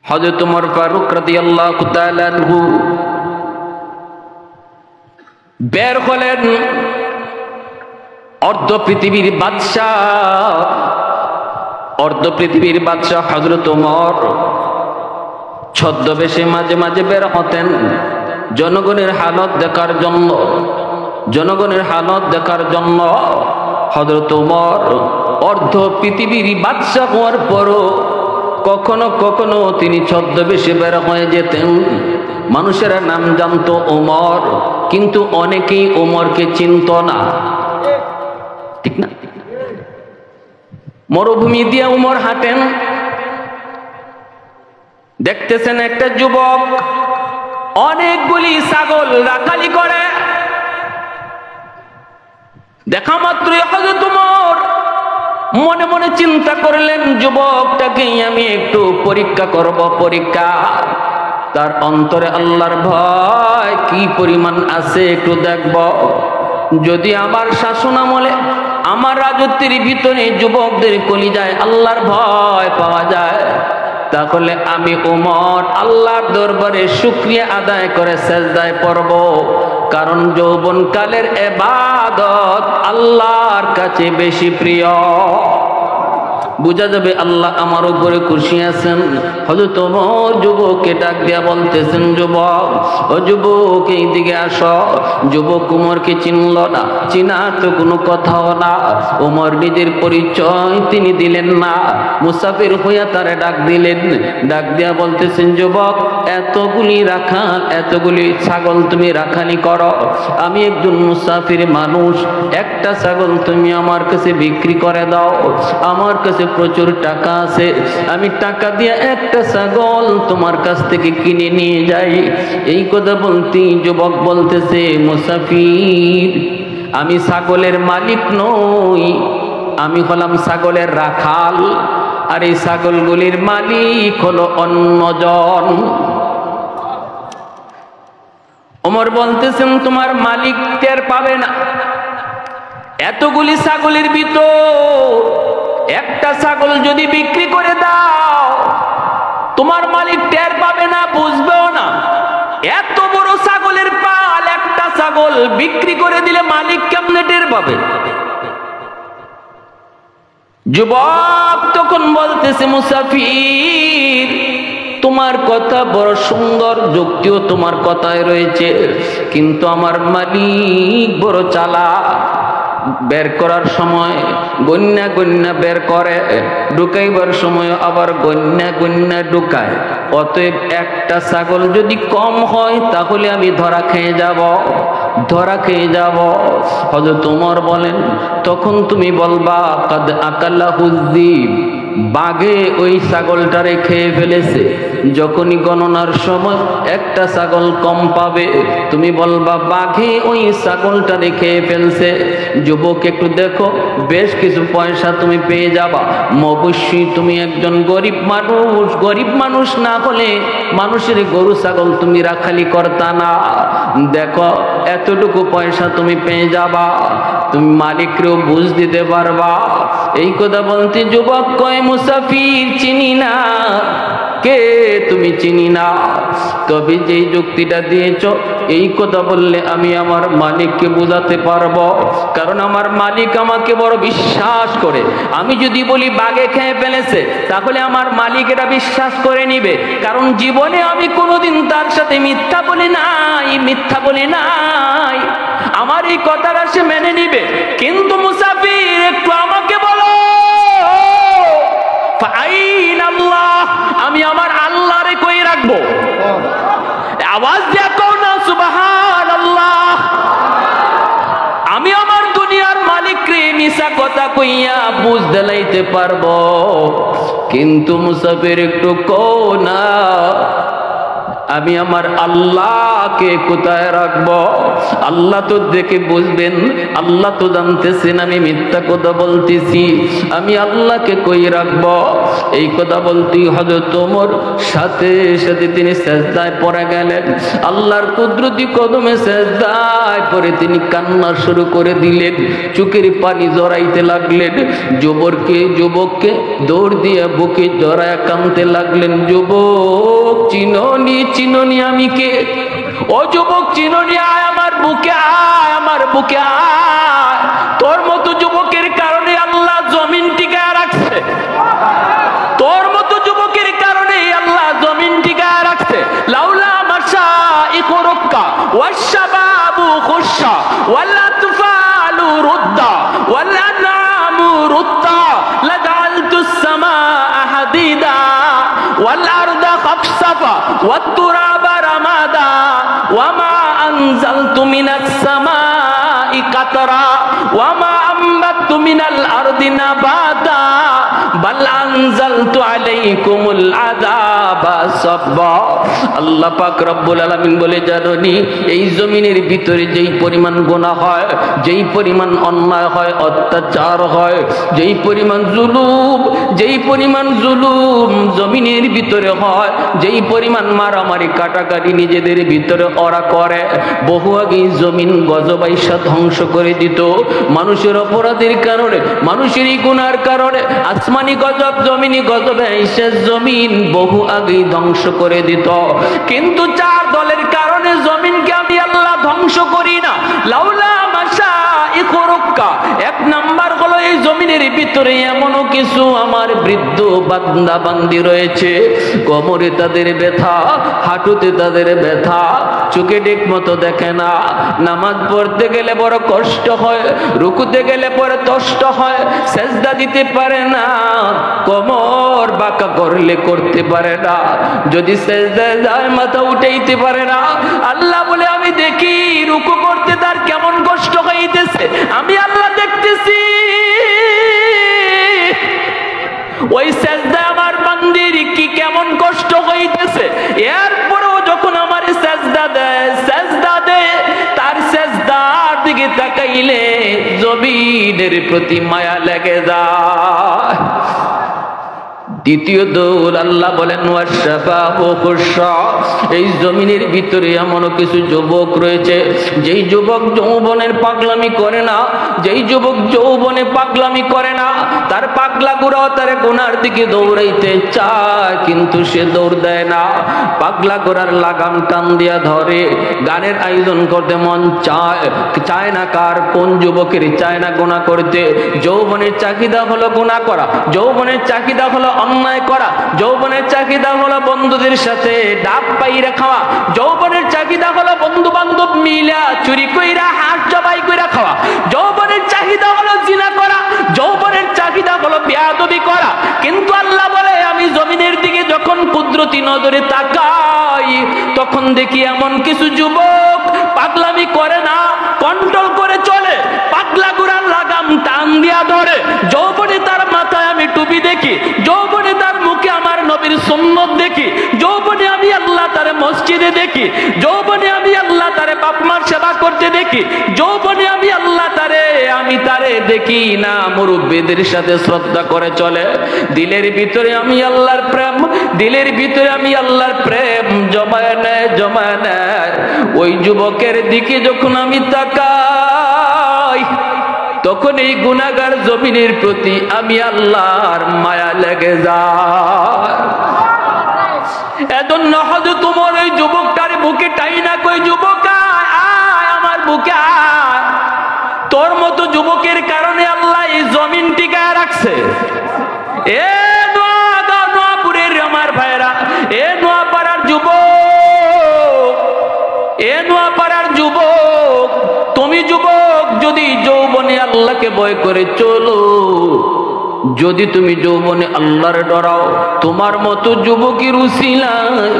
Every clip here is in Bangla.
হযরত ওমর ফারুক রাদিয়াল্লাহু তাআলা আনহু বের হলেন। অর্ধ পৃথিবীর বাদশা হযরত ওমর ছদ্মবেশে মাঝে মাঝে বের হতেন জনগণের হালত দেখার জন্য। হযরত ওমর অর্ধ পৃথিবীর বাদশা হওয়ার পরও কখনো কখনো তিনি ছদ্মবেশে বের হয়ে যেতেন। মানুষেরা নাম জানতো ওমর, কিন্তু অনেকেই ওমরকে চিনত না, ঠিক না? মরুভূমি দিয়ে ওমর হাঁটেন, দেখতেছেন একটা যুবক অনেকগুলি ছাগল রাখালি করে। দেখা মাত্রই হযরত ওমর মনে মনে চিন্তা করলেন, যুবকটাকে আমি একটু পরীক্ষা করব। তার অন্তরে আল্লাহর ভয় কি পরিমাণ আছে একটু দেখব। যদি আমার শাসন আমলে, আমার রাজত্বের ভিতরে যুবকদের কলিজায় আল্লাহর ভয় পাওয়া যায়, তাহলে আমি ওমর আল্লাহর দরবারে শুকরিয়া আদায় করে সেজদায় পড়ব। কারণ যৌবনকালের ইবাদত আল্লাহর কাছে বেশি প্রিয়। বুঝা যাবে আল্লাহ আমার উপরে খুশি আছেন। হযরত ওমর যুবককে ডাক দিয়া বলতেছেন, যুবক, ও যুবক এইদিকে আসো। যুবক ওমরকে চিনল না, চিনার তো কোনো কথাও না। ওমর নিজের পরিচয় তিনি দিলেন না, মুসাফির হইয়া তারে ডাক দিলেন। ডাক দিয়া বলতেছেন, যুবক, এতগুলি ছাগল তুমি রাখালি করো। আমি একজন মুসাফির মানুষ, একটা ছাগল তুমি আমার কাছে বিক্রি করে দাও। আমার কাছে প্রচুর টাকা আছে, আমি টাকা দিয়ে একটা ছাগল তোমার কাছ থেকে কিনে নিয়ে যাই। এই কথা বলতে যুবক বলতেছে, মুসাফির, আমি ছাগলের মালিক নই, আমি হলাম ছাগলের রাখাল, আর এই ছাগলগুলির মালিক হলো অন্যজন। ওমর বলতেছেন, তোমার মালিক টের পাবে না। এতগুলি ছাগলের ভিতর একটা ছাগল যদি বিক্রি করে দাও, তোমার মালিক টের পাবে না, বুঝবেও না। এত বড় ছাগলের পাল, একটা ছাগল বিক্রি করে দিলে মালিক কেমনে টের পাবে? যুবক তখন বলতেছে, মুসাফির, তোমার কথা বড় সুন্দর, যুক্তিও তোমার কথায় রয়েছে, কিন্তু আমার মালিক বড় চালাক। বের করার সময় গন্যা গন্যা বের করে, ঢুকাইবার সময় আবার গন্যা গন্যা ঢুকায়। অতএব একটা ছাগল যদি কম হয় তাহলে আমি ধরা খেয়ে যাব। হযরত ওমর বলেন, তখন তুমি বলবা, কাদ আকালাহুয যিব, বাঘে ওই ছাগলটারে খেয়ে ফেলেছে। যখনই গণনার সময় একটা ছাগল কম পাবে, তুমি বলবা, বাঘে ওই ছাগলটারে খেয়ে ফেলছে। যুবক, একটু দেখো, বেশ কিছু পয়সা তুমি পেয়ে যাবা। অবশ্যই তুমি একজন গরিব মানুষ না হলে মানুষের গরু ছাগল তুমি রাখালি করতা না। দেখো, এতটুকু পয়সা তুমি পেয়ে যাবা, তুমি মালিককেও বুঝ দিতে পারবা। এই কথা বলতে যুবক কয়, মুসাফির, চিনি না। কে তুমি? চিনি না। তবে যেই যুক্তিটা দিয়েছ, এই কথা বললে আমি আমার মালিককে বোঝাতে পারবো, কারণ আমার মালিক আমাকে বড় বিশ্বাস করে। আমি যদি বলি বাঘে খেয়ে ফেলেছে, তাহলে আমার মালিক এটা বিশ্বাস করে নিবে, কারণ জীবনে আমি কোনোদিন তার সাথে মিথ্যা বলি নাই। আমার এই কথাটা সে মেনে নিবে। কিন্তু মুসাফির, একটু আমাকে বলো, আমি আমার আল্লাহরে কই রাখবো? আওয়াজ দিয়া কও না সুবহানাল্লাহ। আমি আমার দুনিয়ার মালিকরে মিছা কথা কইয়া বুঝ দিলাইতে পারবো, কিন্তু মুসাফির একটু কও না, আমি আমার আল্লাহকে কোথায় রাখবো? আল্লাহ তো দেখে বুঝবেন, আল্লাহ তো জানতেছেন আমি মিথ্যা কথা বলতেছি, আমি আল্লাহকে কই রাখবো? এই কথা বলতেই হযরত ওমর সাথে সাথে তিনি সেজদায় পড়ে গেলেন। আল্লাহর কুদরতি কদমে সেজদায় পড়ে তিনি কান্না শুরু করে দিলেন, চোখের পানি জড়াইতে লাগলেন। যুবককে দৌড় দিয়ে বুকে জড়ায় কাঁদতে লাগলেন, যুবক চিনোনি আমি কে? ও যুবক চিনোনি, আয় আমার বুকে আয়, আমার বুকে আয়। তোর মতো যুবকের কারণে আল্লাহ জমিন টিকায় রাখছে, তোর মতো যুবকের কারণে আল্লাহ জমিন টিকায় রাখছে। লাউলা মাশাইখু রুক্কা ওয়াশশাবাবু খুশশা ওয়ালা তুফালু রুদ্দা ওয়ালা নামু রুদ্দা লাজালতুস সামাআ হাদিদা ওয়াল আরদা খাফসাফা ওয়াত তুরাবা রামাদা ওয়ামা আনজালতু মিনাস সামাই কাতরা ওয়ামা আমবাতু মিনাল আরদি নাবাতা বাল আনজালতু আলাইকুমুল আযাবা সাব্বা। আল্লাহ পাক রব্বুল আলামিন বলে, জানোনি এই জমিনের ভিতরে যেই পরিমাণ গুনাহ হয়, যেই পরিমাণ অন্যায় হয়, অত্যাচার হয়, যেই পরিমাণ জুলুম জমিনের ভিতরে হয়, যেই পরিমাণ মারামারি কাটাকাটি নিজেদের ভিতরে ওরা করে, বহু আগেই জমিন গজবাইসা ধ্বংস করে দিত। মানুষের অপরাধের কারণে, মানুষের গুনার কারণে আসমানি গজব জমিনি গজবে এসে জমিন বহু আগেই ধ্বংস করে দিত। কিন্তু চার দলের কারণে জমিনকে আমি আল্লাহ ধ্বংস করি না। লাউলা মাশাইখু রুক্কা, এক নাম্বার হলো এই জমিনের ভিতরে এমনও কিছু আমার বৃদ্ধ বান্দা বান্দি রয়েছে, কোমরে তাদের ব্যথা, হাঁটুতে তাদের ব্যথা, চোখে ঠিক মতো দেখে না, নামাজ পড়তে গেলে বড় কষ্ট হয়, রুকুতে গেলে পরে কষ্ট হয়, সেজদা দিতে পারে না, কোমর বাঁকা করলে করতে পারে না, যদি সেজদায় যায় মাথা উঠাইতে পারে না। আল্লাহ বলে, আমি দেখি রুকু করতে তার কেমন কষ্ট হইতেছে, আমি আল্লাহ দেখতেছি। ওই সেজদায় আমার বান্দির কি কেমন কষ্ট হইতেছে, এরপরেও যখন আমার সেজদা দেয় তার সেজদার দিকে তাকাইলে জমিনের প্রতি মায়া লেগে যায়। দ্বিতীয় দল আল্লাহ বলেন ওয়াশশাবাবু খুশশা, এই জমিনের ভিতরে এমন কিছু যুবক রয়েছে যেই যুবক যৌবনের পাগলামি করে না, যেই যুবক যৌবনে পাগলামি করে না, তার পাগলা গোরাও তার গুনার দিকে দৌড়াইতে চায় কিন্তু সে দৌড় দেয় না। পাগলা গোরার লাগাম টান দিয়া ধরে, গানের আয়োজন করতে মন চায় না কার, কোন যুবকের চায় না গুনাহ করতে? যৌবনের চাহিদা হলো গুনাহ করা, যৌবনের চাহিদা হলো অন্যায় করা, যৌবনের চাহিদা হলো বন্ধুদের সাথে ডাব পাইরা খাওয়া, যৌবনের চাহিদা হলো বন্ধু বান্ধব মিলা চুরি কইরা হাত জবাই কইরা খাওয়া, যৌবনের চাহিদা হলো জিনা করা, যৌবনের চাহিদা হলো বেয়াদবি করা। কিন্তু আল্লাহ বলে, আমি জমিনের দিকে যখন কুদরতি নজরে তাকাই তখন দেখি এমন কিছু যুবক পাগলামি করে না, কন্ট্রোল করে চলে, পাগলা গোরার লাগাম টান দিয়া ধরে। যৌবনে তার মাথায় আমি টুপি দেখি, যৌবনে তার মুখে আমার নবীর সুন্নত দেখি, যৌবনে আমি আল্লাহ তারে মসজিদে দেখি, যৌবনে আমি আল্লাহ তারে বাপ মার সেবা করতে দেখি, যৌবনে আমি আল্লাহ তারে দেখি না মুরব্বীদের সাথে শ্রদ্ধা করে চলে। দিলের ভিতরে আমি আল্লাহর প্রেম, দিলের ভিতরে আমি আল্লাহর প্রেম জমায় নেয়। ওই যুবকের দিকে যখন আমি তাকাই তখন এই গুনাহগার জমিনের প্রতি আমি আল্লাহর মায়া লেগে যায়। এজন্য হযরত ওমর ওই যুবকটার বুকে টাইনা কই, যুবক আয় আমার বুকে আয়, তোর মতো যুবকের কারণে আল্লাহ এই জমিন টিকায় রাখছে। এ নোয়াপুরের আমার ভাইরা, এ নোয়াপাড়ার যুবক, এ নোয়াপাড়ার যুবক, তুমি যুবক যদি যৌবনে আল্লাহকে ভয় করে চলো, যদি তুমি যৌবনে আল্লাহর ডরাও, তোমার মতো যুবকের উসিলায়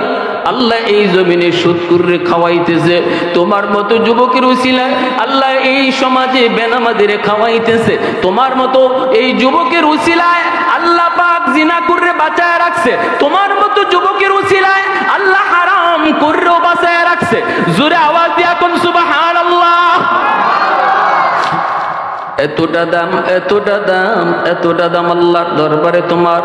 আল্লাহ এই জমিনে সুদকুরে খাওয়াইতেছে, তোমার মতো যুবকের উসিলায় আল্লাহ এই সমাজে বেনামাজির খাওয়াইতেছে, তোমার মতো এই যুবকের উসিলায় আল্লাহ পাক জিনা করে বাঁচায় রাখছে, তোমার মতো যুবকের উসিলায় আল্লাহ হারাম এতটা দাম, এতটা দাম, এতটা দাম আল্লাহর দরবারে তোমার,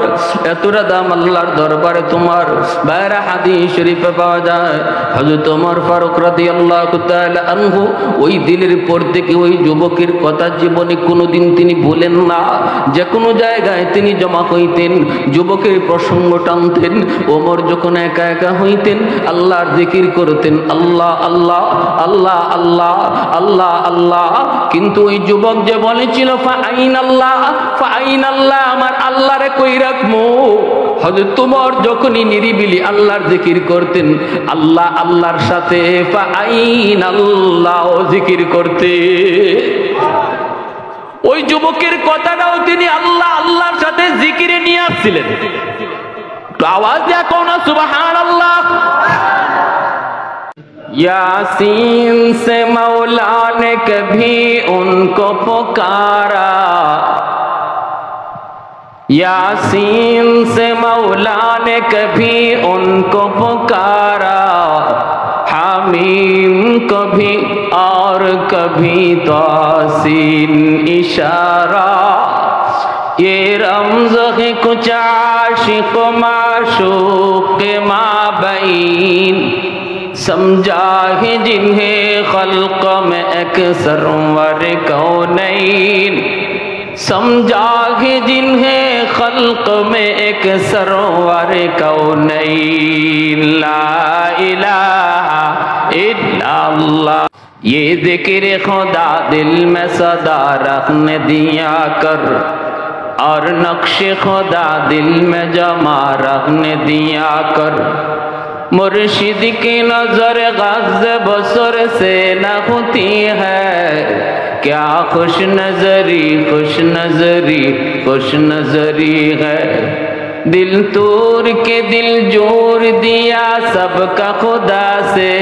এতটা দাম আল্লাহর দরবারে তোমার। বাইরে হাদিস শরীফে পাওয়া যায় হযরত ওমর ফারুক রাদিয়াল্লাহু তাআলা আনহু ওই দিনের পর থেকে ওই যুবকের কথা জীবনে কোনোদিন তিনি ভুলেন না। যে কোনো জায়গায় তিনি জমা হইতেন, যুবকের প্রসঙ্গ টানতেন। ওমর যখন একা একা হইতেন আল্লাহর জিকির করতেন, আল্লাহ আল্লাহ আল্লাহ আল্লাহ আল্লাহ আল্লাহ। কিন্তু ওই যুবক যে বলেছিল ফাআইন আল্লাহ, ফাআইন আল্লাহ, আমার আল্লাহরে কই রাখবো। হযরত ওমর যখনই নিরিবিলি আল্লাহর জিকির করতেন, আল্লাহ আল্লাহর সাথে ফাআইন আল্লাহ জিকির করতে। ওই যুবকের কথাটাও তিনি আল্লাহ আল্লাহর সাথে জিকিরে নিয়ে আসছিলেন। তো আওয়াজ দিয়া কোন সুবহানাল্লাহ। यासीन से मौला ने कभी उनको पुकारा, यासीन से मौला ने कभी उनको पुकारा, हामीम कभी और कभी तासीन इशारा। ये रमज़ है कुछ आशिक़ माशूक़ के माबैन, समझा है जिन्हें खल्क़ में एक सरवर कौनैन, समझा है जिन्हें खल्क़ में एक सरवर कौनैन। ला इलाहा इल्लल्लाह, ये ज़िक्र खुदा दिल में सदा रखने दिया कर, और नक्श खुदा दिल में जमा रखने दिया कर। मुर्शिद की नजर गज़ बसर से न होती है, क्या खुश नजरी खुश नजरी खुश नजरी है। दिल तोड़ के दिल जोड़ दिया सबका खुदा से,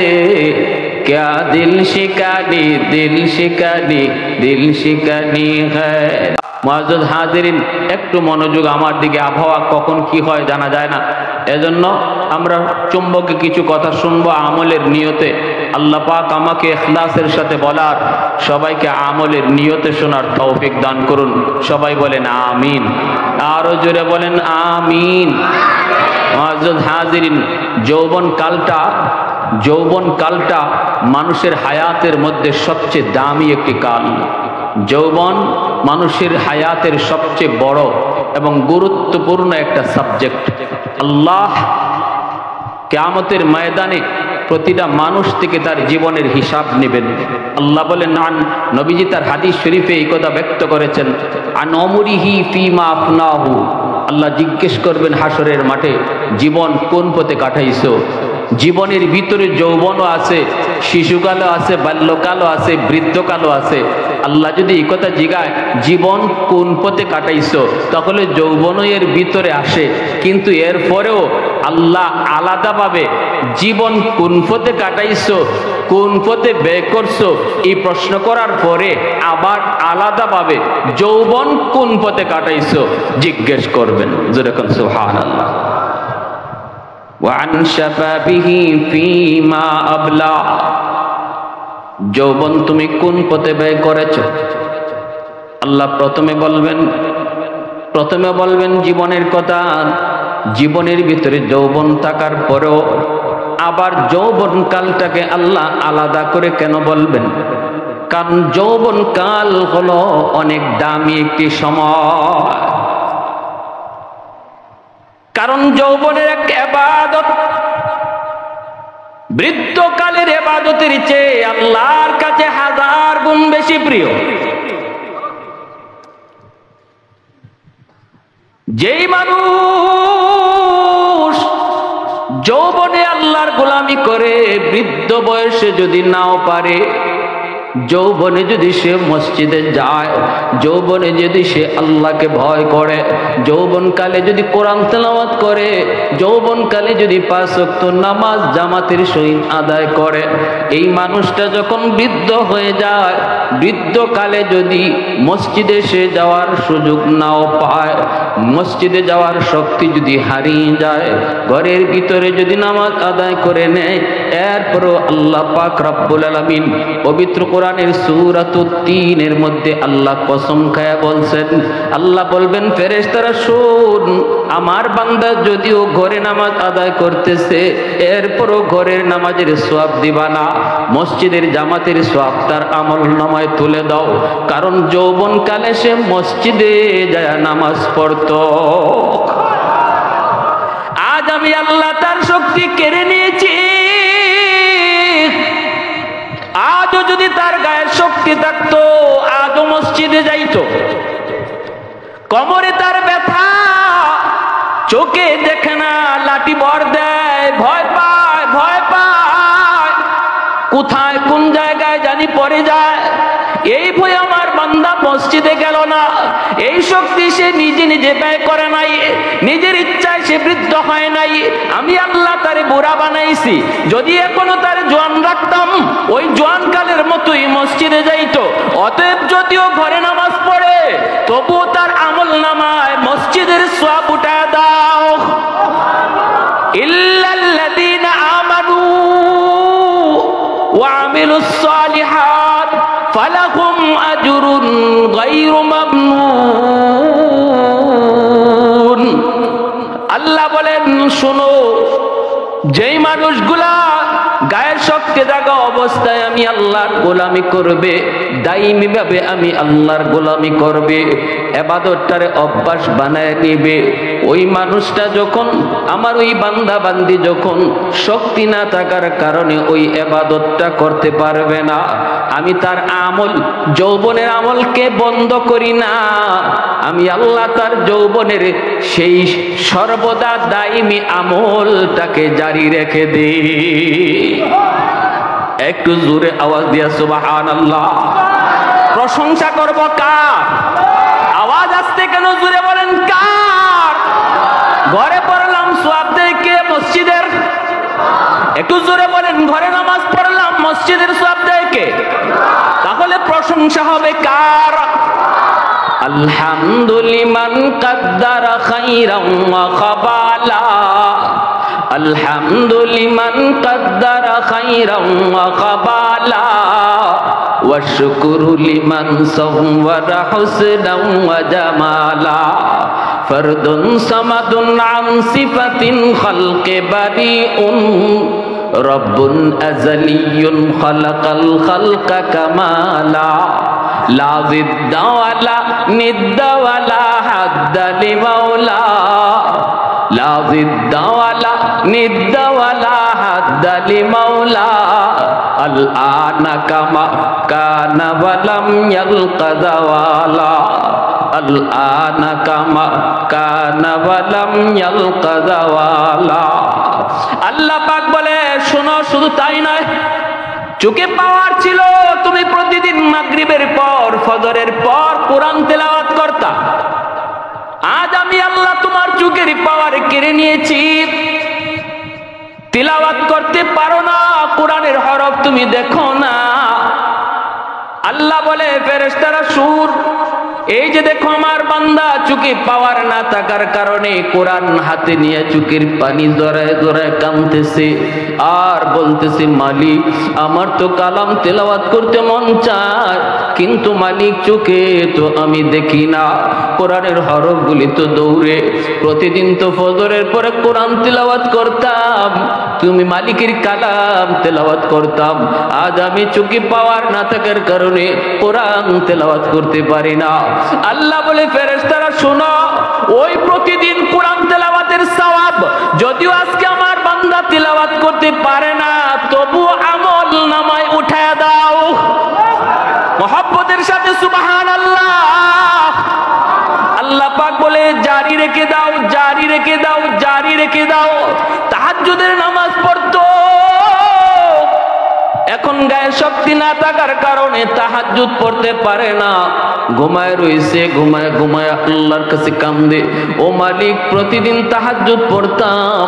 क्या दिल शिकानी दिल शिकानी दिल शिकानी है। মুআজ্জাজ হাজিরিন, একটু মনোযোগ আমার দিকে। আবহাওয়া কখন কি হয় জানা যায় না, এজন্য আমরা চুম্বকে কিছু কথা শুনবো আমলের নিয়তে। আল্লাহ পাক আমাকে ইখলাসের সাথে বলার, সবাইকে আমলের নিয়তে শোনার তৌফিক দান করুন। সবাই বলেন আমিন, আরো জোরে বলেন আমিন। মুআজ্জাজ হাজিরিন, যৌবন কালটা মানুষের হায়াতের মধ্যে সবচেয়ে দামি একটি কাল। যৌবন মানুষের হায়াতের সবচেয়ে বড় এবং গুরুত্বপূর্ণ একটা সাবজেক্ট। আল্লাহ কিয়ামতের ময়দানে প্রতিটা মানুষ থেকে তার জীবনের হিসাব নেবেন। আল্লাহ বলেন, নবীজি তার হাদিস শরীফে এই কথা ব্যক্ত করেছেন, আন উমরিহি ফিমা আফনাহু, আল্লাহ জিজ্ঞেস করবেন হাসরের মাঠে, জীবন কোন পথে কাটাইছো। জীবনের ভিতরে যৌবনও আছে, শিশুকালও আছে, বাল্যকালও আছে, বৃদ্ধকালও আছে। আল্লাহ যদি এই কথা জিগায় জীবন কোন পথে কাটাইছো, তাহলে যৌবনও এর ভিতরে আসে। কিন্তু এরপরেও আল্লাহ আলাদাভাবে জীবন কোন পথে কাটাইছো, কোন পথে ব্যয় করছো, এই প্রশ্ন করার পরে আবার আলাদাভাবে যৌবন কোন পথে কাটাইছো জিজ্ঞেস করবেন। যেরকম সুবহানাল্লাহ। ওয়ান শাবাবিহি ফীমা আবলা, যৌবন তুমি কোন পথে ব্যয় করেছো। আল্লাহ প্রথমে বলবেন জীবনের কথা। জীবনের ভিতরে যৌবন থাকার পরেও আবার যৌবন কালটাকে আল্লাহ আলাদা করে কেন বলবেন? কারণ যৌবন কাল হলো অনেক দামি একটি সময়। কারণ যৌবনের এক ইবাদত বৃদ্ধকালের ইবাদতের চেয়ে আল্লাহর কাছে 1000 গুণ বেশি প্রিয়। যেই মানুষ যৌবনে আল্লাহর গোলামি করে, বৃদ্ধ বয়সে যদি নাও পারে, যৌবনে যদি সে মসজিদে যায়, যৌবনে যদি সে আল্লাহকে ভয় করে, যৌবনকালে যদি কোরআন তেলাওয়াত করে, যৌবনকালে যদি 5 ওয়াক্ত নামাজ জামাতের সহিত আদায় করে, এই মানুষটা যখন বৃদ্ধ হয়ে যায়, বৃদ্ধকালে যদি মসজিদে সে যাওয়ার সুযোগ নাও পায়, মসজিদে যাওয়ার শক্তি যদি হারিয়ে যায়, ঘরের ভিতরে যদি নামাজ আদায় করে নেয়, এরপরও আল্লাহ পাক রব্বুল আলামিন পবিত্র কোরআনের সূরাতুত তিনের মধ্যে আল্লাহ কসম খায়া বলছেন, আল্লাহ বলবেন ফেরেশতারা শোন, আমার বান্দা যদিও ঘরে নামাজ আদায় করতেছে এরপরও ঘরের নামাজের সওয়াব দিবা না, মসজিদের জামাতের সওয়াব তার আমলনামায় তুলে দাও, কারণ যৌবনকালে সে মসজিদে যায় নামাজ পড়তো। আজ আমি আল্লাহ তার শক্তি কেড়ে নিয়েছি। আজও যদি তার গায়ে শক্তি থাকতো আজও মসজিদে যাইতো। কোমরে তার ব্যথা, চোখে দেখে না, লাঠি ভর দেয়, ভয় পায়, কোথায় কোন জায়গায় জানি পড়ে যায়, এই ভয় আমার বান্দা মসজিদে গেল না। এই শক্তি সে নিজে নিজে ব্যয় করে নাই, নিজের ইচ্ছায় সে বৃদ্ধ হয় নাই। আমি আল্লাহ তারে বুড়া বানাইছি। যদি এখনো তার জোয়ান রাখতাম ওই জোয়ান কালের মতোই মসজিদে যাইতো। অতএব যদিও ঘরে নামাজ পড়ে তবুও তার আমল নামায় মসজিদের সওয়াব উঠায় দাও। ইল্লাল্লাযীনা আমানু ওয়া আমিলুস সালিহাত ফালাহুম আজরুন গায়রু মামনুন। আল্লাহ বলেন শোনো, যেই মানুষগুলা গায়ের শক্তি থাকা অবস্থায় আমি আল্লাহর গোলামি করবে, দাইমি ভাবে আমি আল্লাহর গোলামি করবে, ইবাদতটারে অভ্যাস বানায় নিবে, ওই মানুষটা যখন আমার ওই বান্দা বান্দি যখন শক্তি না থাকার কারণে ওই ইবাদতটা করতে পারবে না, আমি তার আমল যৌবনের আমলকে বন্ধ করি না। আমি আল্লাহ তার যৌবনের সেই সর্বদা দাইমি আমলটাকে জারি রেখে দিই। একটু জোরে আওয়াজ দিয়া সুবহানাল্লাহ। প্রশংসা করব কার? আওয়াজ আসতে কেন জোরে বলেন কার? ঘরে পড়লাম সওয়াব দেয় কে? মসজিদের। একটু জোরে বলেন ঘরে নামাজ পড়লাম মসজিদের সওয়াব দেয় কে? তাহলে প্রশংসা হবে কার? আলহামদুলিমান কাদ্দারা খাইরাম ওয়া খাবালা, আলহামদুলিমান কাদ্দারা খাইরাম ওয়া খাবালা, ওয়া শুকরু লিমান সাওয়ারা হুসনান ওয়া জামালা, ফরদুন সামাদুন আন সিফাতিন খালকি বারিউন, রব্বুন আযালিয়্যুন খালাকাল খালকা কামালা, লা জিদ্দা ওয়ালা নিদ্দা ওয়ালা হাদ্দা লিমাওলা, লা জিদ্দা ওয়ালা নিদ্দা ওয়ালা হাদ্দা লিমাওলা, আল আনা কামা কানা ওয়ালাম ইয়ালকা যাওয়ালা, আল আনা কামা কানা ওয়ালাম ইয়ালকা যাওয়ালা। আল্লাহ পাক বলে শোনো, শুধু তাই নয়, চোখে পাওয়ার ছিল তুমি প্রতিদিন মাগরিবের পর ফজরের পর কোরআন তেলাওয়াত করতা। আজ আমি আল্লাহ তোমার চোখের পাওয়ার কেড়ে নিয়েছি, তিলাওয়াত করতে পারো না, কোরআনের হরফ তুমি দেখো না। আল্লাহ বলে ফেরেশতারা সুর, এই যে দেখো আমার বান্দা চোখে পাওয়ার না থাকার কারণে কোরআন হাতে নিয়ে চোখের পানি জড়ায় জড়ায় কাঁদতেছে আর বলতেছে মালিক আমার তো কালাম তেলাওয়াত করতে মন চায়, কিন্তু মালিক চোখে তো আমি দেখি না, কোরআনের হরফগুলি তো দৌড়ে, প্রতিদিন তো ফজরের পরে কোরআন তেলাওয়াত করতাম, তুমি মালিকের কালাম তেলাওয়াত করতাম, আজ আমি চোখে পাওয়ার না থাকার কারণে কোরআন তেলাওয়াত করতে পারি না। আল্লাহ বলে ফেরেশতারা শোনো, ওই প্রতিদিন কোরআন তেলাওয়াতের সওয়াব যদিও আজকে আমার বান্দা তেলাওয়াত করতে পারে না, তবু আমল নামায় উঠায়া দাও। মহব্বতের সাথে সুবহানাল্লাহ। আল্লাহ পাক বলে জারি রেখে দাও, জারি রেখে দাও, জারি রেখে দাও। তাহাজ্জুদের নামাজ পড়তো, এখন গায়ে শক্তি না থাকার কারণে তাহাজ্জুদ পড়তে পারে না, ঘুমায় রইছে, ঘুমায় ঘুমায় আল্লাহর কাছে কান্দে, ও মালিক প্রতিদিন তাহাজ্জুদ পড়তাম,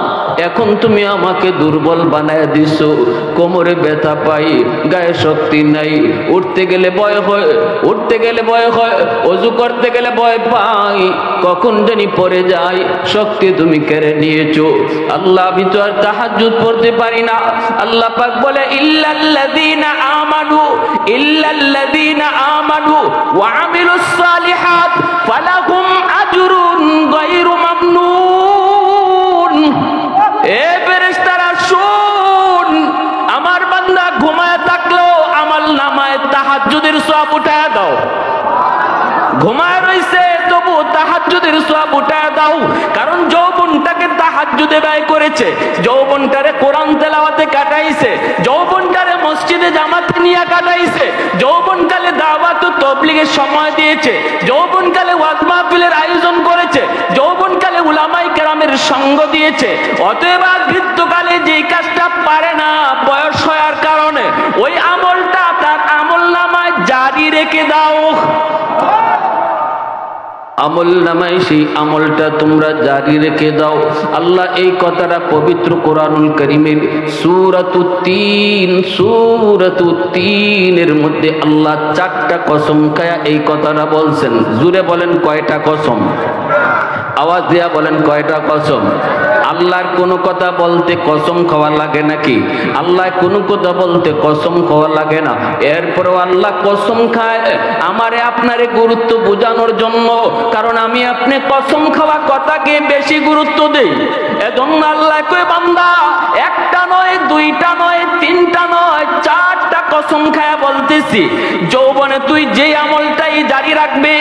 এখন তুমি আমাকে দুর্বল বানায় দিছো, কোমরে ব্যথা পাই, গায়ে শক্তি নাই, উঠতে গেলে ভয় হয়, উঠতে গেলে ভয় হয়, ওযু করতে গেলে ভয় পাই, কখন জানি পড়ে যাই, শক্তি তুমি কেড়ে নিয়েছো। আল্লাহ আমি তো আর তাহাজ্জুদ পড়তে পারি না। আল্লাহ পাক বলে ইল্লাল্লাযীনা আমানু ওয়া আমিলুস সালিহাত ফালাহুম আজরুন গায়রু মামনুন। এ ফেরেশতারা শুন, আমার বান্দা ঘুমায় থাকলো আমল নামায় তাহাজ্জুদের সওয়াব উঠায়া দাও। ঘুমায় রইছে তবু তাহাজ্জুদের সওয়াব উঠায়া দাও, কারণ যৌবনটাকে তাহাজ্জুদে ব্যয় করেছে, যৌবনটারে কোরআন তেলাওয়াতে কাটাইছে, যৌবনটারে মসজিদে জামাতে নিয়ে কাটাইছে, যৌবনকালে দাওয়াত ও তাবলীগের সময় দিয়েছে, যৌবনকালে ওয়াজ মাহফিলের আয়োজন করেছে, যৌবনকালে উলামায়ে কেরামের সঙ্গ দিয়েছে। অতএব বৃদ্ধকালে যেই কাজটা পারে না বয়স হওয়ার কারণে, ওই আমলটা তার আমলনামায় জারি রেখে দাও। আমল নামায় সেই আমলটা তোমরা জারি রেখে দাও। আল্লাহ এই কথাটা পবিত্র কোরআনুল কারীমের সূরাতুত তিনের মধ্যে আল্লাহ 4টা কসম খায়া এই কথাটা বলছেন। জুড়ে বলেন কয়টা কসম? আওয়াজ দিয়া বলেন কয়টা কসম? আল্লাহর কোনো কথা বলতে কসম খাওয়া লাগে নাকি? আল্লাহ কোনো কথা বলতে কসম খাওয়া লাগে না। এরপরও আল্লাহ কসম খায় আমারে আপনারে গুরুত্ব বোঝানোর জন্য, কারণ আমি আপনি কসম খাওয়া কথাকে বেশি গুরুত্ব দেই। এজন্য আল্লাহ কয় বান্দা একটা নয়, দুইটা নয়, তিনটা নয়, 4টা কসম খায়া বলতেছি, যৌবনে তুই যে আমলটাই জারি রাখবে,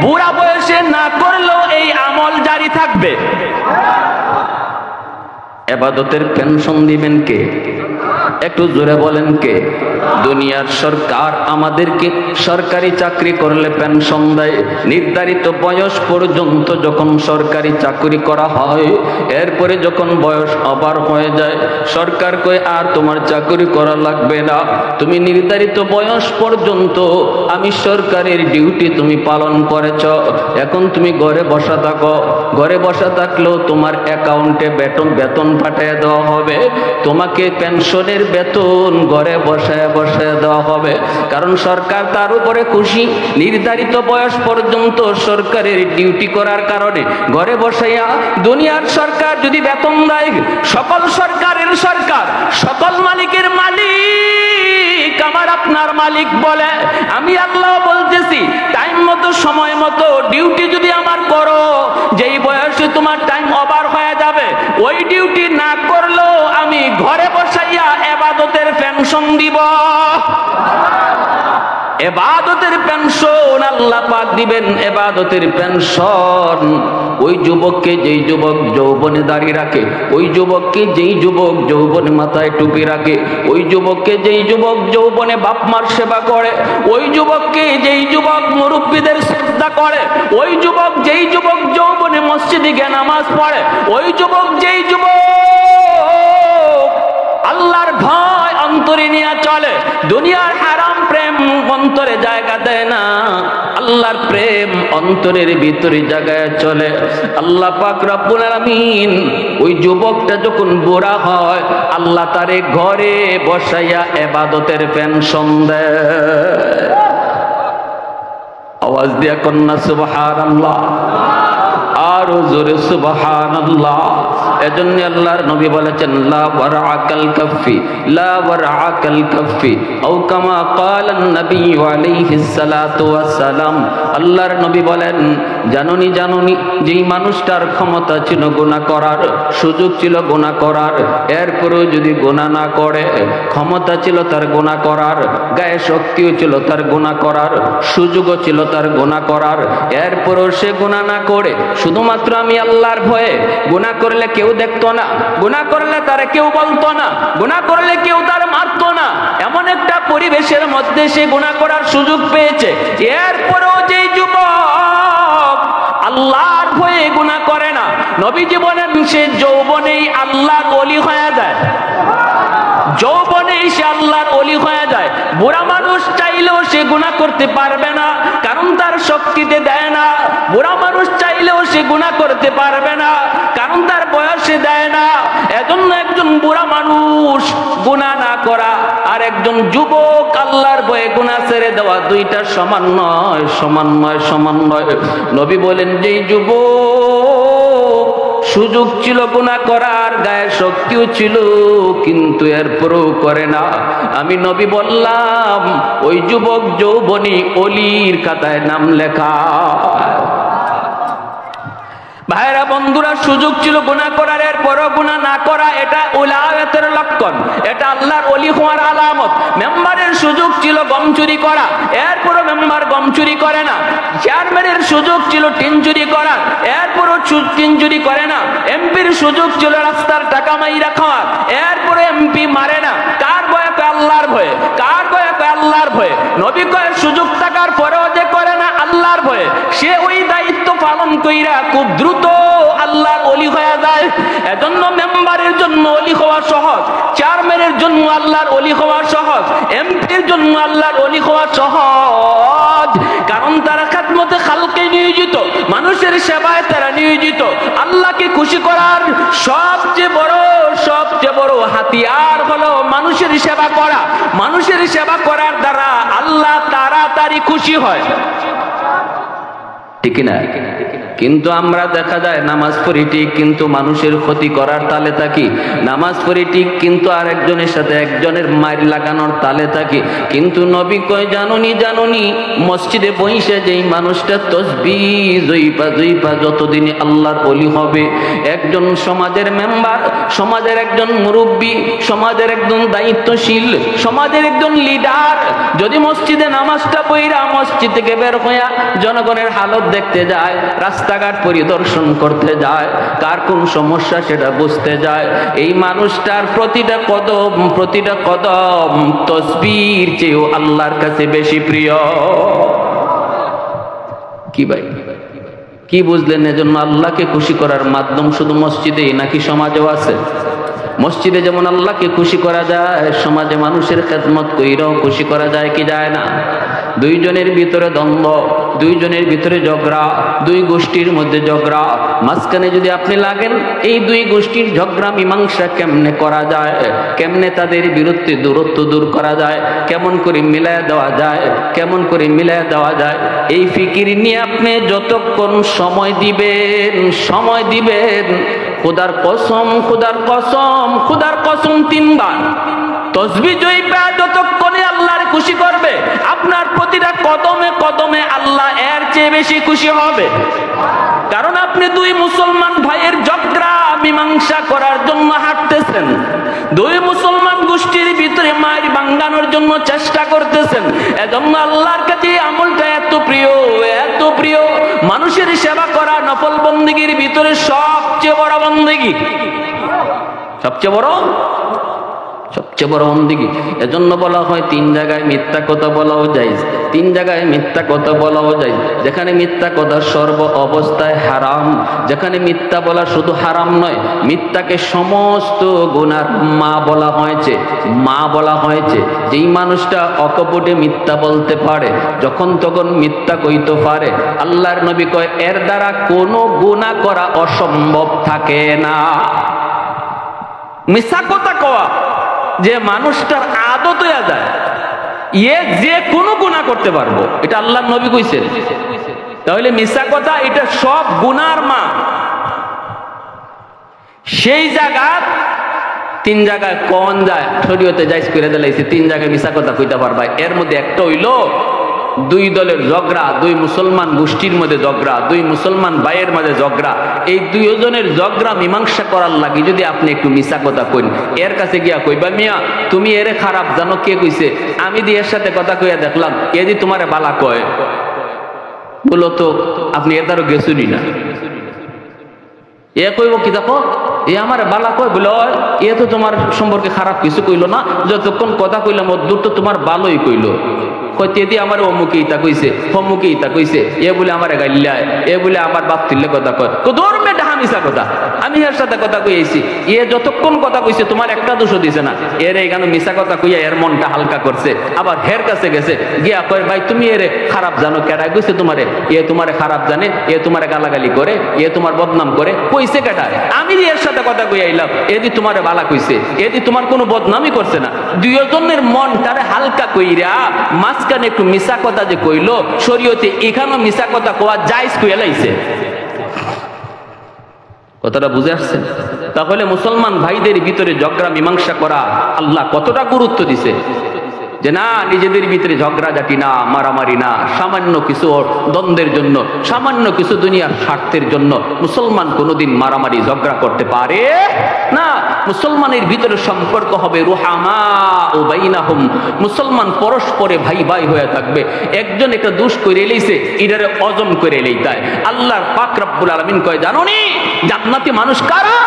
বুড়া বয়সে না করলেও এই আমল জারি থাকবে। ইবাদতের পেনশন দিবেন কে? একটু জোরে বলেন কে? দুনিয়ার সরকার আমাদেরকে সরকারি চাকরি করলে পেনশন দেয়। নির্ধারিত বয়স পর্যন্ত যখন সরকারি চাকরি করা হয়, এরপরে যখন বয়স ওভার হয়ে যায়, সরকার কয় আর তোমার চাকরি করা লাগবে না, তুমি নির্ধারিত বয়স পর্যন্ত আমি সরকারের ডিউটি তুমি পালন করেছ, এখন তুমি ঘরে বসা থাকো। ঘরে বসা থাকলেও তোমার অ্যাকাউন্টে বেতন পাঠিয়ে দেওয়া হবে, তোমাকে পেনশনের বেতন ঘরে বসায় বসায় দেওয়া হবে, কারণ সরকার তার উপরে খুশি। নির্ধারিত বয়স পর্যন্ত সরকারের ডিউটি করার কারণে ঘরে বসাইয়া দুনিয়ার সরকার যদি বেতন দেয়, সকল সরকারের সরকার, সকল মালিকের মালিক আমার আপনার মালিক বলে, আমি আল্লাহ বলতেছি টাইম মতো সময় মতো ডিউটি যদি আমার করো, যেই বয়সে তোমার টাইম ওভার হয়ে যাবে, ওই ডিউটি না করলেও আমি ঘরে বসাইয়া ইবাদতের পেনশন দিব। ইবাদতের পেনশন আল্লাহ পাক দিবেন। ইবাদতের পেনশন ওই যুবককে যেই যুবক যৌবনে দাঁড়িয়ে রাখে, ওই যুবককে যেই যুবক যৌবনে মাথায় টুপি রাখে, ওই যুবককে যেই যুবক যৌবনে বাপ মার সেবা করে, ওই যুবককে যেই যুবক মুরব্বীদের শ্রদ্ধা করে, ওই যুবক যেই যুবক যৌবনে মসজিদে গিয়ে নামাজ পড়ে, ওই যুবক যেই যুবক আল্লাহর ভয় অন্তরে নিয়ে চলে, দুনিয়ার হারাম প্রেম অন্তরে জায়গা দেয় না, আল্লাহর প্রেম অন্তরের ভিতরে জায়গায় চলে, আল্লাহ পাক রব্বুল আলামিন ওই যুবকটা যখন বুড়া হয়, আল্লাহ তারে ঘরে বসাইয়া ইবাদতের পেনশন দেয়। আওয়াজ দিয়া কন্যা সুবহানাল্লাহ, আরো জোরে সুবহানাল্লাহ। এজন্য আল্লাহর নবী বলেছেন লা ওয়ারআকাল কাফি, লা ওয়ারআকাল কাফি, আও কামা ক্বালান নবী আলাইহিস সালাতু ওয়াস সালাম। আল্লাহর নবী বলেন, জানুনি যেই মানুষটার ক্ষমতা ছিল গুনাহ করার, সুযোগ ছিল গুনাহ করার, এরপরেও যদি গুনাহ না করে, ক্ষমতা ছিল তার গুনাহ করার, গায়ে শক্তিও ছিল তার গুনাহ করার, সুযোগও ছিল তার গুনাহ করার, এরপরেও সে গুনাহ না করে শুধুমাত্র আমি আল্লাহর ভয়ে, গুনাহ করলে কেউ দেখতো না, গুনাহ করলে তারে কেউ বলতো না, গুনাহ করলে কেউ তার মারতো না, এমন একটা পরিবেশের মধ্যে সে গুনাহ করার সুযোগ পেয়েছে, এরপরেও যেই যুবক আল্লাহর ভয়ে গুনাহ করে না, নবীজি বলেন সে যৌবনেই আল্লাহর ওলি হয়ে যায়, যৌবনেই সে আল্লাহর ওলি হয়ে যায়। বুড়া মানুষ চাইলেও সে গুনাহ করতে পারবে না, কারণ তার শক্তিতে দেয় না। বুড়া মানুষ চাইলেও সে গুনাহ করতে পারবে না, কারণ তার বয়সে দেয় না। এজন্য একজন বুড়া মানুষ গুনাহ না করা আর একজন যুবক আল্লাহর ভয়ে গুনাহ ছেড়ে দেওয়া দুইটা সমান নয়, সমান নয়, সমান নয়। নবী বলেন, যেই যুবক সুযোগ ছিল গুনাহ করার, গায়ের শক্তিও ছিল, কিন্তু এরপরও করে না, আমি নবী বললাম ওই যুবক যৌবনী অলির খাতায় নাম লেখা। ভাইরা বন্ধুরা, সুযোগ ছিল গুনাহ করার, এরপরও গুনাহ না করা, এটা উলায়াতের লক্ষণ, এটা আল্লাহর ওলি হওয়ার আলামত। মেম্বারের সুযোগ ছিল গম চুরি করা, এরপরও মেম্বার গম চুরি করে না। চেয়ারম্যানের সুযোগ ছিল টিন চুরি করা, এরপরও টিন চুরি করে না। এমপির সুযোগ ছিল রাস্তার টাকা মাইরা খাওয়ার, এরপরে এমপি মারে না। কার ভয়ে? আল্লাহর ভয়ে। কার ভয়ে? আল্লাহর ভয়ে। নবী কয় সুযোগ থাকার পরেও যে করে না আল্লাহর ভয়ে, সে ওই দায়িত্ব পালন কইরা খুব দ্রুত আল্লাহর ওলি হয়ে যায়। এজন্য মেম্বারের জন্য ওলি হওয়া সহজ, চেয়ারম্যানের জন্য আল্লাহর ওলি হওয়া সহজ, এমপির জন্য আল্লাহর ওলি হওয়া সহজ, কারণ তারা খাদমতে খালকে নিয়োজিত, মানুষের সেবায় তারা নিয়োজিত। আল্লাহকে খুশি করার সবচেয়ে বড় হাতিয়ার হলো মানুষের সেবা করা। মানুষের সেবা করার দ্বারা আল্লাহ তাড়াতাড়ি খুশি হয়, ঠিক না? কিন্তু আমরা দেখা যায় নামাজ পড়ি ঠিক, কিন্তু মানুষের ক্ষতি করার তালে থাকি। নামাজ পড়ি ঠিক, কিন্তু আরেকজনের সাথে একজনের মার লাগানোর তালে থাকি। কিন্তু নবী কয়, জানুনি মসজিদে বইসে যেই মানুষটা তসবিহ জইপা যতদিনে আল্লাহর ওলি হবে, একজন সমাজের মেম্বার, সমাজের একজন মুরব্বী, সমাজের একজন দায়িত্বশীল, সমাজের একজন লিডার যদি মসজিদে নামাজটা পড়া মসজিদ থেকে বের হইয়া জনগণের হালত দেখতে যায়, রাস্তাঘাট পরিদর্শন করতে যায়, কার কোন সমস্যা সেটা বুঝতে যায়, এই মানুষটার প্রতিটা কদম তসবির চেয়েও আল্লাহর কাছে বেশি প্রিয়। কি ভাই, কি বুঝলেন? এজন্য আল্লাহকে খুশি করার মাধ্যম শুধু মসজিদেই নাকি সমাজেও আছে? মসজিদে যেমন আল্লাহকে খুশি করা যায়, সমাজে মানুষের খেদমত কইরাও খুশি করা যায় কি যায় না? দুইজনের ভিতরে দ্বন্দ্ব, দুইজনের ভিতরে ঝগড়া, দুই গোষ্ঠীর মধ্যে ঝগড়া, মাঝখানে যদি আপনি লাগেন, এই দুই গোষ্ঠীর ঝগড়া মীমাংসা কেমনে করা যায়, কেমনে তাদের বিরুদ্ধে দূরত্ব দূর করা যায়, কেমন করে মিলায় দেওয়া যায়, কেমন করে মিলায় দেওয়া যায়, এই ফিকির নিয়ে আপনি যতক্ষণ সময় দিবেন, খুদার কসম 3 বার তসবিহ জইবা যতক্ষণে আল্লাহর খুশি করবে, আপনার প্রতিটা কদমে কদমে আল্লাহ এর চেয়ে বেশি খুশি হবে। কারণ আপনি দুই মুসলমান ভাইয়ের ঝগড়া মীমাংসা করার জন্য হাঁটতেছেন, দুই মুসলমান গোষ্ঠীর ভিতরে মার ভাঙানোর জন্য চেষ্টা করতেছেন। এজন্য আল্লাহর কাছে আমলটা এত প্রিয়। মানুষের সেবা করা নফল বন্দেগীর ভিতরে সবচেয়ে বড় বন্দেগী, সবচেয়ে বড় বন্দেগী। এজন্য বলা হয় 3 জায়গায় মিথ্যা কথা বলাও যায়, 3 জায়গায় মিথ্যা কথা বলাও যায়। যেখানে মিথ্যা কথা সর্ব অবস্থায় হারাম, যেখানে মিথ্যা বলা শুধু হারাম নয়, মিথ্যাকে সমস্ত গুনার মা বলা হয়েছে। যেই মানুষটা অকপটে মিথ্যা বলতে পারে, যখন তখন মিথ্যা কইতে পারে, আল্লাহর নবী কয় এর দ্বারা কোনো গুনাহ করা অসম্ভব থাকে না। মিথ্যা কথা কওয়া যে মানুষটার আদত হয়ে যায়, যে কোনো গুনাহ করতে পারবো, এটা আল্লাহর নবী কইছেন। তাহলে মিথ্যা কথা এটা সব গুনার মা। সেই জায়গা 3 জায়গায় কোন যায় শরীয়তে জায়েজ করে দিলাইছে, 3 জায়গায় মিথ্যা কথা কইতে পারবা। এর মধ্যে একটা হইল দুই দলের ঝগড়া, দুই মুসলমান গোষ্ঠীর মধ্যে ঝগড়া, দুই মুসলমান ভাইয়ের মাঝে ঝগড়া, এই দুইজনের ঝগড়া মীমাংসা করার লাগি যদি আপনি একটু মিছা কথা কইন, এর কাছে গিয়া কইবা মিয়া তুমি এরে খারাপ জানো, কে কইছে? আমি দি এর সাথে কথা কইয়া দেখলাম, এ দি তোমারে বালা কয়, বলো তো আপনি এর দ্বারা গেছুনি না। এ কইব কি দেখো এ আমার বালা কয়, বলে এ তো তোমার সম্পর্কে খারাপ কিছু কইলো না, যতক্ষণ কথা কইলাম দূর তো তোমার ভালোই কইলো। কইতে দিয়ে আমার অমুকে ইতা কইছে, অমুকে ইতা কইছে, এ বলে আমার গাইল্লায়, এ বলে আমার বাপ তুললে কথা কয়। দৌড় মেটা হামিসা কথা, আমি এর সাথে কথা কইছি, এ যতক্ষণ কথা কইছে তোমার একটা দোষও দিছে না, এর এইখানে মিশা কথা কইয়া এর মনটা হালকা করছে। আবার হের কাছে গেছে গিয়া কয় ভাই তুমি এরে খারাপ জানো, কেডা কইছে তোমারে? এ তোমারে খারাপ জানে, এ তোমারে গালাগালি করে, এ তোমার বদনাম করে, কইছে কেডা? আমি এর সাথে কথা কই আইলাম, এদি তোমারে বালা কইছে, এদি তোমার কোনো বদনামই করছে না। দুইজনের মনটারে হালকা কইরা মাঝখানে একটু মিশা কথা যে কইলো, শরীয়তে এখানেও মিশা কথা কোয়া জায়েজ কইয়া লাইছে। কথাটা বুঝে আসছে? তাহলে মুসলমান ভাইদের ভিতরে ঝগড়া মীমাংসা করা আল্লাহ কতটা গুরুত্ব দিছে, যে না নিজেদের ভিতরে ঝগড়াঝাটি না, মারামারি না, সামান্য কিছু দ্বন্দ্বের জন্য, সামান্য কিছু দুনিয়ার স্বার্থের জন্য মুসলমান কোনোদিন মারামারি ঝগড়া করতে পারে না। মুসলমানের ভিতরে সম্পর্ক হবে রুহামা ও বাইনাহুম, মুসলমান পরস্পরে ভাই ভাই হয়ে থাকবে। একজন একটা দোষ করে এলেইছে, এটারে অজম করে এলেই তাই আল্লাহর পাক রব্বুল আলামিন কয় জানোনি জান্নাতি মানুষ কারা?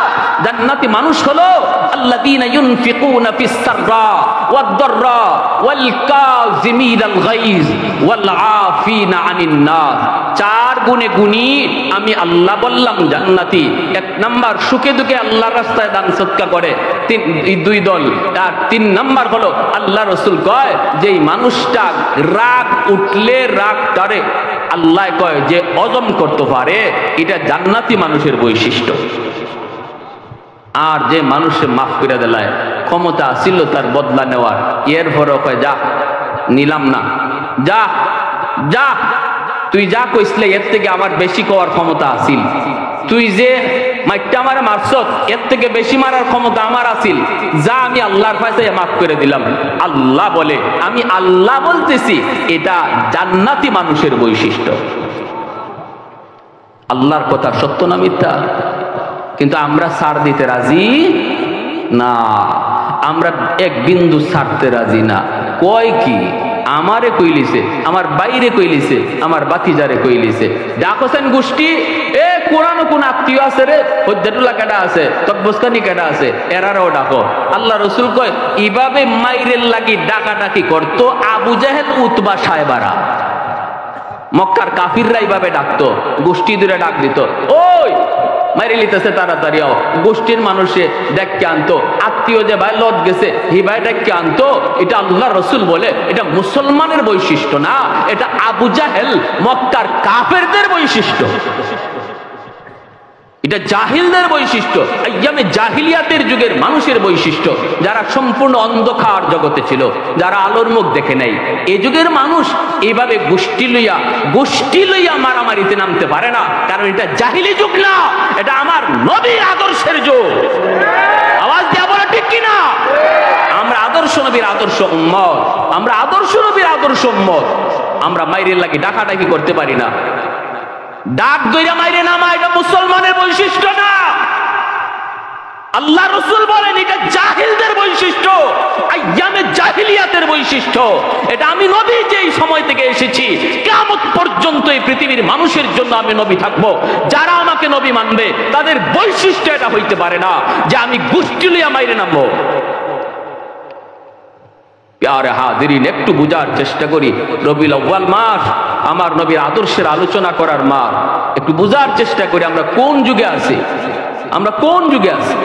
জান্নাতি মানুষ হলো আল্লাযীনা ইউনফিকুনা ফিস সাররা ওয়াদ দাররা ওয়াল কাযিমিনাল গায়জ ওয়াল আফিনা আনিন নাস। চার গুণে গুণী আমি আল্লাহ বললাম জান্নাতি। এক নাম্বার সুখে দুঃখে আল্লাহর রাস্তায় দান সদকা করে, দুই দল। আর তিন নাম্বার হলো আল্লাহ রাসূল কয় যেই মানুষটা রাগ উঠলে রাগটারে আল্লাহ কয় যে অজম করতে পারে, এটা জান্নাতি মানুষের বৈশিষ্ট্য। আর যে মানুষে মাফ করে দেয়, ক্ষমতা আসিল তার বদলা নেওয়ার, এর পরও কয় যা নিলাম না, যা যা তুই যা কইসলে এর থেকে আমার বেশি কওয়ার ক্ষমতা আসিল, তুই যে মাইটটা আমারে মারছত এর থেকে বেশি মারার ক্ষমতা আমার আসিল, যা আমি আল্লাহর ফায়সায় মাফ করে দিলাম। আল্লাহ বলে, আমি আল্লাহ বলতেছি, এটা জান্নাতি মানুষের বৈশিষ্ট্য। আল্লাহর কথা সত্য না মিথ্যা? কিন্তু আমরা ছাড় দিতে রাজি না, আমরা এক বিন্দু ছাড়তে রাজি না। কয় কি আমারে কইলিছে, আমার বাইরে কইলিছে, আমার বাতিজারে কইলিছে, ডাকছেন গোষ্ঠী এ কোরআন কোন আত্মীয় আছে রে, হদ্দাটুলা কেডা আছে, তকবস্কানি কেডা আছে, এরারও ডাকো। আল্লাহ রসুল কয় এইভাবে মাইরের লাগি ডাকাডাকি করতো আবু জাহেল উতবা সাহেবারা। মক্কার কাফিররা এইভাবে ডাকতো, গোষ্ঠী দূরে ডাক দিত, ওই মাইরে লিতেছে তাড়াতাড়ি আও। গোষ্ঠীর মানুষে দেখকে আনতো, আত্মীয় যে ভাই লত গেছে হি ভাই দেখকে আনতো। এটা আল্লাহ রসুল বলে এটা মুসলমানের বৈশিষ্ট্য না, এটা আবু জাহেল মক্কার কাফেরদের বৈশিষ্ট্য, এটা জাহিলদের বৈশিষ্ট্য, আইয়ামে জাহিলিয়াতের যুগের মানুষের বৈশিষ্ট্য, যারা সম্পূর্ণ অন্ধকার জগতে ছিল, যারা আলোর মুখ দেখে নাই। এই যুগের মানুষ এইভাবে গোষ্ঠী লইয়া মারামারিতে নামতে পারে না, কারণ এটা জাহিলি যুগ না, এটা আমার নবীর আদর্শের যুগ। আওয়াজ দিয়া বলা ঠিক কিনা? আমরা আদর্শ নবীর আদর্শ উম্মত, আমরা আদর্শ নবীর আদর্শ উম্মত। আমরা মাইরের লাগি ডাকাডাকি করতে পারি না, ডাক দইরা মাইরে নামা এটা মুসলমানের বৈশিষ্ট্য না। আল্লাহ রসুল বলেন এটা জাহিলদের বৈশিষ্ট্য, আইয়ামে জাহিলিয়াতের বৈশিষ্ট্য। এটা আমি নবী যেই সময় থেকে এসেছি কিয়ামত পর্যন্ত এই পৃথিবীর মানুষের জন্য আমি নবী থাকবো। যারা আমাকে নবী মানবে তাদের বৈশিষ্ট্য এটা হইতে পারে না যে আমি গোষ্ঠী লইয়া মাইরে নামবো। প্যারে হাজিরিন, একটু বুঝার চেষ্টা করি, রবিউল আউয়াল মাস আমার নবীর আদর্শের আলোচনা করার মাস। একটু বুঝার চেষ্টা করি আমরা কোন যুগে আছি, আমরা কোন যুগে আছি।